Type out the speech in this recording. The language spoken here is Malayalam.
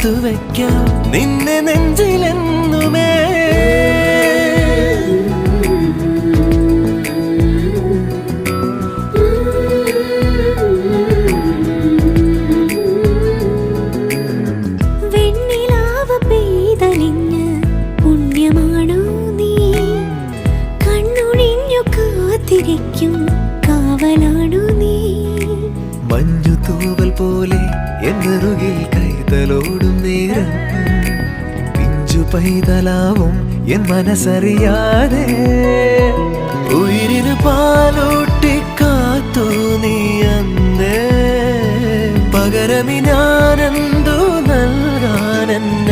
ചേർത്തു വയ്ക്കാം നിന്നെ നെഞ്ചിലെന്നുമേ. വെണ്ണിലാവ് പെയ്തലിഞ്ഞ് പുണ്യമാണോ നീ? കണ്ണൊഴിഞ്ഞു കാത്തിരിക്കും കാവലാണോ നീ? മഞ്ഞു തൂവൽ പോലെ എന്നറുകിൽ കൈതലോടും നേരം പിഞ്ചു പൈതലാവും എൻ മനസ്സറിയാതെ. ഉയിരിന് പാലൂട്ടി കാത്തു നീ അന്നേ, പകരമി ഞാനെന്തു നൽകാനെന്നെ